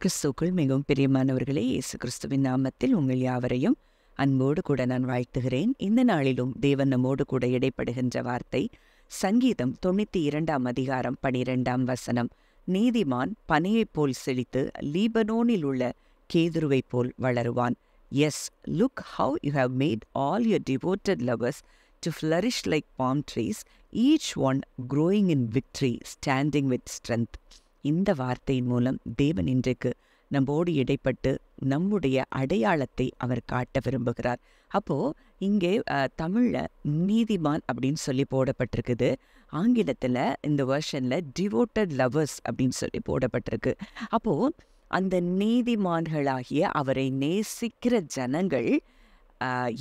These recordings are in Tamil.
கிறிஸ்துவுக்குள் மிகவும் பிரியமானவர்களே, இயேசு கிறிஸ்துவின் நாமத்தில் உங்கள் யாவரையும் அன்போடு கூட நான் வாழ்த்துகிறேன். இந்த நாளிலும் தேவன் நம்மோடு கூட இடைப்படுகின்ற வார்த்தை சங்கீதம் 92 அதிகாரம் 12 நீதிமான் பனையைப் போல் செழித்து லீபனோனில் உள்ள கேதுருவைப் போல் வளருவான். Yes, look how you have made all your devoted lovers to flourish like palm trees, each one growing in victory, standing with strength. இந்த வார்த்தையின் மூலம் தேவன் இன்றைக்கு நம்மோடு இடைப்பட்டு நம்முடைய அடையாளத்தை அவர் காட்ட விரும்புகிறார். அப்போ இங்கே தமிழ்ல நீதிமான் அப்படின்னு சொல்லி போடப்பட்டிருக்குது. ஆங்கிலத்துல இந்த வெர்ஷன்ல டிவோட்டட் லவர்ஸ் அப்படின்னு சொல்லி போடப்பட்டிருக்கு. அப்போ அந்த நீதிமான்களாகிய அவரை நேசிக்கிற ஜனங்கள்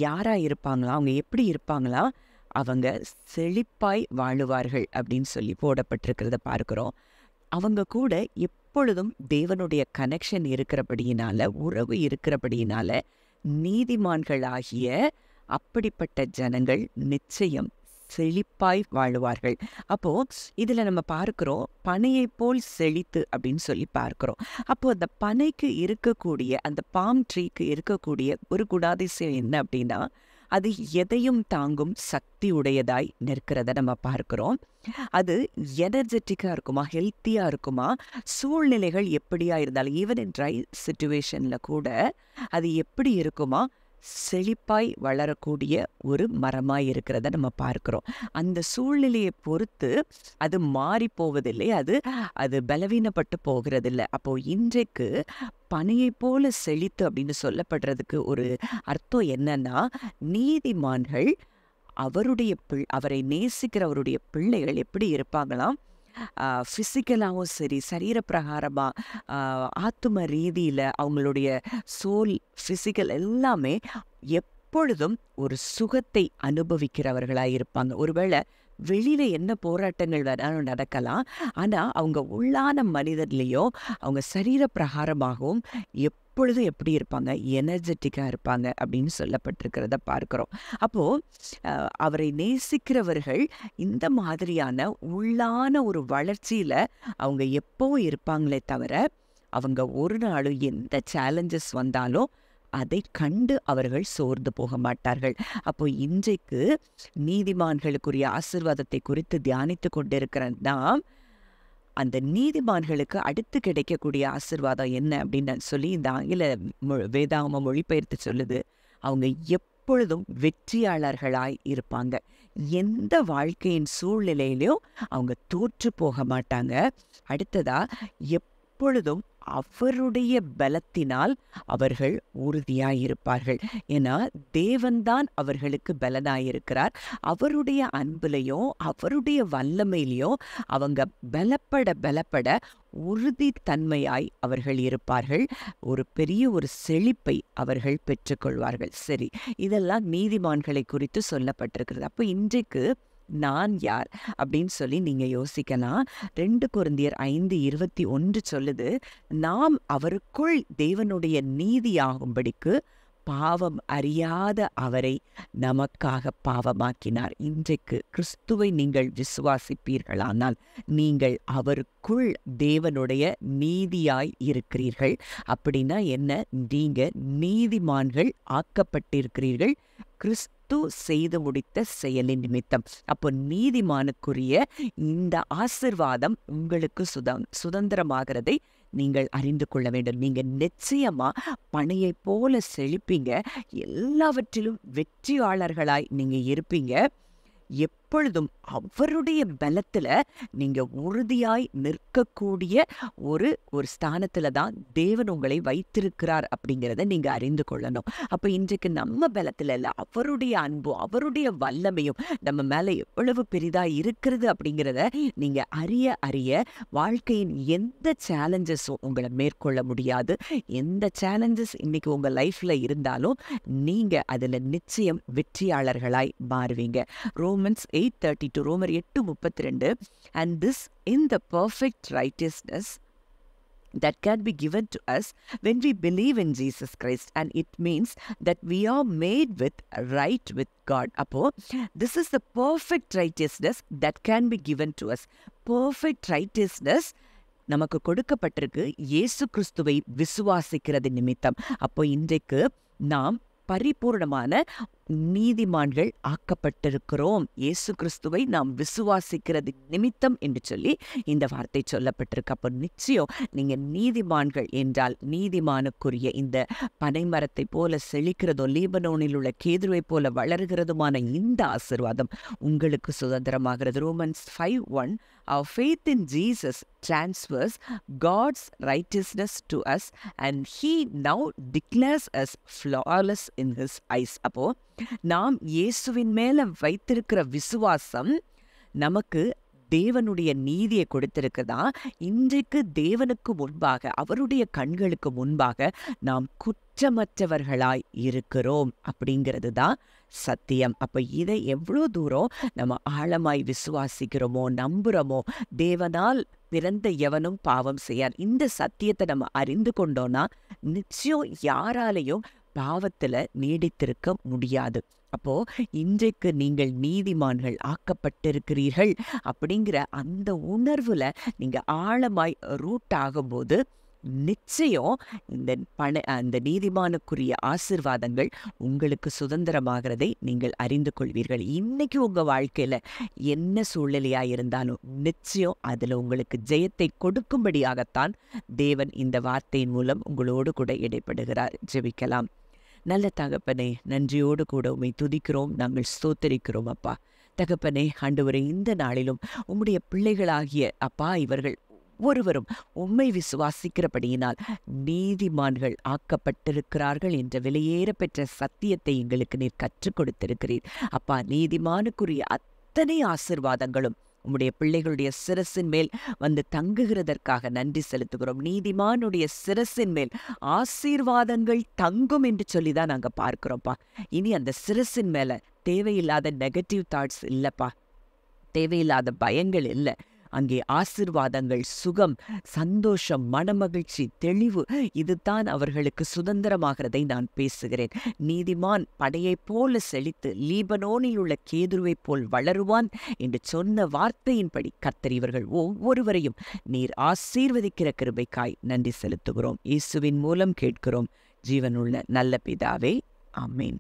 யாரா இருப்பாங்களா, அவங்க எப்படி இருப்பாங்களா, அவங்க செழிப்பாய் வாழுவார்கள் அப்படின்னு சொல்லி போடப்பட்டிருக்கிறத பார்க்கிறோம். அவங்க கூட எப்பொழுதும் தேவனுடைய கனெக்ஷன் இருக்கிறபடியினால, உறவு இருக்கிறபடியினால நீதிமான்களாகிய அப்படிப்பட்ட ஜனங்கள் நிச்சயம் செழிப்பாய் வாழுவார்கள். அப்போ இதுல நம்ம பார்க்கிறோம், பனையை போல் செழித்து அப்படின்னு சொல்லி பார்க்கிறோம். அப்போ அந்த பனைக்கு இருக்கக்கூடிய, அந்த பாம் ட்ரீக்கு இருக்கக்கூடிய ஒரு குணாதிசயம் என்ன அப்படின்னா, அது எதையும் தாங்கும் சக்தி உடையதாய் நிற்கிறத நம்ம பார்க்கிறோம். அது எனர்ஜெட்டிக்கா இருக்குமா, ஹெல்த்தியா இருக்குமா, சூழ்நிலைகள் எப்படியா இருந்தாலும் ஈவன் இன் ட்ரை சிச்சுவேஷன்ல கூட அது எப்படி இருக்குமா, செழிப்பாய் வளரக்கூடிய ஒரு மரமாய் இருக்கிறத நம்ம பார்க்கிறோம். அந்த சூழ்நிலையை பொறுத்து அது மாறி போவதில்லை, அது பலவீனப்பட்டு போகிறதில்லை. அப்போ இன்றைக்கு பனையை போல செழித்து அப்படின்னு சொல்லப்படுறதுக்கு ஒரு அர்த்தம் என்னன்னா, நீதிமான்கள் அவரை நேசிக்கிறவருடைய பிள்ளைகள் எப்படி இருப்பாங்களாம், ஃபிசிக்கலாகவும் சரி, சரீர பிரகாரமாக, ஆத்தும ரீதியில் அவங்களுடைய சோல், ஃபிசிக்கல் எல்லாமே எப்பொழுதும் ஒரு சுகத்தை அனுபவிக்கிறவர்களாக இருப்பாங்க. ஒருவேளை வெளியில என்ன போராட்டங்கள் வேணாலும் நடக்கலாம், ஆனால் அவங்க உள்ளான மனிதர்லேயோ அவங்க சரீர பிரகாரமாகவும் எப்பொழுதும் எப்படி இருப்பாங்க, எனர்ஜெட்டிக்காக இருப்பாங்க அப்படின்னு சொல்லப்பட்டிருக்கிறத பார்க்கிறோம். அப்போது அவரை நேசிக்கிறவர்கள் இந்த மாதிரியான உள்ளான ஒரு வளர்ச்சியில் அவங்க எப்பவும் இருப்பாங்களே தவிர, அவங்க ஒரு நாளும் எந்த சேலஞ்சஸ் வந்தாலும் அதை கண்டு அவர்கள் சோர்ந்து போக மாட்டார்கள். அப்போ இன்றைக்கு நீதிமான்களுக்குரிய ஆசீர்வாதத்தை குறித்து தியானித்து கொண்டிருக்கிற நாம், அந்த நீதிமான்களுக்கு அடுத்து கிடைக்கக்கூடிய ஆசீர்வாதம் என்ன அப்படின்னு சொல்லி இந்த ஆங்கில வேதாகம மொழிபெயர்த்து சொல்லுது, அவங்க எப்பொழுதும் வெற்றியாளர்களாய் இருப்பாங்க. எந்த வாழ்க்கையின் சூழ்நிலையிலையும் அவங்க தோற்று போக மாட்டாங்க. அடுத்ததா, எப்பொழுதும் அவருடைய பலத்தினால் அவர்கள் உறுதியாயிருப்பார்கள். ஏன்னா தேவன்தான் அவர்களுக்கு பலனாயிருக்கிறார். அவருடைய அன்பிலையும் அவருடைய வல்லமையிலையும் அவங்க பலப்பட உறுதித்தன்மையாய் அவர்கள் இருப்பார்கள். ஒரு பெரிய ஒரு செழிப்பை அவர்கள் பெற்றுக்கொள்வார்கள். சரி, இதெல்லாம் நீதிமான்களை குறித்து சொல்லப்பட்டிருக்கிறது. அப்போ இன்றைக்கு நான் யார் அப்படின்னு சொல்லி நீங்க யோசிக்கலாம். 2 கொரிந்தியர் 5:21 சொல்லுது, நாம் அவருக்குள் தேவனுடைய நீதியாகும்படிக்கு பாவம் அறியாத அவரை நமக்காக பாவமாக்கினார். இன்றைக்கு கிறிஸ்துவை நீங்கள் விசுவாசிப்பீர்களானால் நீங்கள் அவருக்குள் தேவனுடைய நீதியாய் இருக்கிறீர்கள். அப்படின்னா என்ன? நீங்க நீதிமான்கள் ஆக்கப்பட்டிருக்கிறீர்கள் கிறிஸ்து செய்து முடித்த செயலின் நிமித்தம். அப்போ நீதிமானுக்குரிய இந்த ஆசீர்வாதம் உங்களுக்கு சுதந்திரமாகிறதை நீங்கள் அறிந்து கொள்ள வேண்டும். நீங்க நிச்சயமா பனையை போல செழிப்பீங்க, எல்லாவற்றிலும் வெற்றியாளர்களாய் நீங்க இருப்பீங்க. எப்பொழுதும் அவருடைய பலத்துல நீங்க உறுதியாய் நிற்கக்கூடிய ஒரு ஸ்தானத்துல தான் தேவன் உங்களை வைத்திருக்கிறார் அப்படிங்கிறத நீங்க அறிந்து கொள்ளணும். அப்ப இன்றைக்கு நம்ம பலத்துல இல்ல, அவருடைய அன்பும் அவருடைய வல்லமையும் நம்ம மேல எவ்வளவு பெரிதா இருக்கிறது அப்படிங்கிறத நீங்க அறிய வாழ்க்கையின் எந்த சேலஞ்சஸும் உங்களை மேற்கொள்ள முடியாது. எந்த சேலஞ்சஸ் இன்னைக்கு உங்க லைஃப்ல இருந்தாலும் நீங்க அதுல நிச்சயம் வெற்றியாளர்களாய் மாறுவீங்க. Romans 8:32, ரோமர் 8:32, and this in the perfect righteousness that can be given to us when we believe in Jesus Christ, and it means that we are made right with God. Appo this is the perfect righteousness that can be given to us. Perfect righteousness நமக்கு கொடுக்கப்பட்டிருக்கு இயேசு கிறிஸ்துவை விசுவாசிக்கிறது நிமித்தம். அப்போ இன்றைக்கு நாம் பரிபூர்ணமான நீதிமான்கள் ஆக்கப்பட்டிருக்கிறோம். இயேசு கிறிஸ்துவை நாம் விசுவாசிக்கிறது நிமித்தம் என்று சொல்லி இந்த வார்த்தை சொல்லப்பட்டிருக்கு. அப்போ நிச்சயம் நீங்க நீதிமான்கள் என்றால் நீதிமானுக்குரிய இந்த பனைமரத்தை போல செழிக்கிறதும் லீபனோனில் உள்ள கேதுருவை போல வளர்கிறதுமான இந்த ஆசீர்வாதம் உங்களுக்கு சுதந்திரமாகிறது. Romans 5:1 Our faith in Jesus transfers God's righteousness to us and He now declares us flawless in His eyes. அப்போ நாம் இயேசுவின் மேல வைத்திருக்கிற விசுவாசம் நமக்கு தேவனுடைய நீதியை கொடுத்திருக்குதா. இன்றைக்கு தேவனுக்கு முன்பாக, அவருடைய கண்களுக்கு முன்பாக நாம் குற்றமற்றவர்களாய் இருக்கிறோம் அப்படிங்கிறது தான் சத்தியம். அப்ப இதை எவ்வளோ தூரம் நம்ம ஆழமாய் விசுவாசிக்கிறோமோ, நம்புறோமோ, தேவனால் பிறந்த எவனும் பாவம் செய்யார், இந்த சத்தியத்தை நம்ம அறிந்து கொண்டோம்னா நிச்சயம் யாராலையும் பாவத்துல நீடித்திருக்க முடியாது. அப்போ இன்றைக்கு நீங்கள் நீதிமான்கள் ஆக்கப்பட்டிருக்கிறீர்கள் அப்படிங்கிற அந்த உணர்வுல நீங்க ஆழமாய் ரூட் ஆகும்போது நிச்சயம் அந்த நீதிமானுக்குரிய ஆசீர்வாதங்கள் உங்களுக்கு சுதந்திரமாகிறதை நீங்கள் அறிந்து கொள்வீர்கள். இன்னைக்கு உங்க வாழ்க்கையில என்ன சூழ்நிலையா இருந்தாலும் நிச்சயம் அதுல உங்களுக்கு ஜெயத்தை கொடுக்கும்படியாகத்தான் தேவன் இந்த வார்த்தையின் மூலம் உங்களோடு கூட இடைப்படுகிறார். ஜெபிக்கலாம். நல்ல தகப்பனே, நன்றியோடு கூட உம்மை துதிக்கிறோம், நாங்கள் ஸ்தோத்தரிக்கிறோம் அப்பா. தகப்பனே, ஆண்டவரே, இந்த நாளிலும் உம்முடைய பிள்ளைகளாகிய அப்பா இவர்கள் ஒருவரும் உம்மை விசுவாசிக்கிறபடியினால் நீதிமான்கள் ஆக்கப்பட்டிருக்கிறார்கள் என்ற விலையேற பெற்ற சத்தியத்தை எங்களுக்கு நீர் கற்றுக் கொடுத்திருக்கிறீர் அப்பா. நீதிமானுக்குரிய அத்தனை ஆசீர்வாதங்களும் உம்முடைய பிள்ளைகளுடைய சிரசின் மேல் வந்து தங்குகிறதற்காக நன்றி செலுத்துகிறோம். நீதிமானுடைய சிரசின் மேல் ஆசீர்வாதங்கள் தங்கும் என்று சொல்லிதான் நாங்க பார்க்கிறோம்ப்பா. இனி அந்த சிரசின் மேல தேவையில்லாத நெகட்டிவ் தாட்ஸ் இல்லப்பா, தேவையில்லாத பயங்கள் இல்லை. அங்கே ஆசீர்வாதங்கள், சுகம், சந்தோஷம், மனமகிழ்ச்சி, தெளிவு, இதுதான் அவர்களுக்கு சுதந்திரமாகிறதை நான் பேசுகிறேன். நீதிமான் படையைப் போல செழித்து லீபனோனில் உள்ள கேதுருவைப் போல் வளருவான் என்று சொன்ன வார்த்தையின்படி கர்த்தர் இவர்கள் ஒவ்வொருவரையும் நீர் ஆசீர்வதிக்கிற கிருபைக்காய் நன்றி செலுத்துகிறோம். இயேசுவின் மூலம் கேட்கிறோம் ஜீவனுள்ள நல்ல பிதாவே, ஆமென்.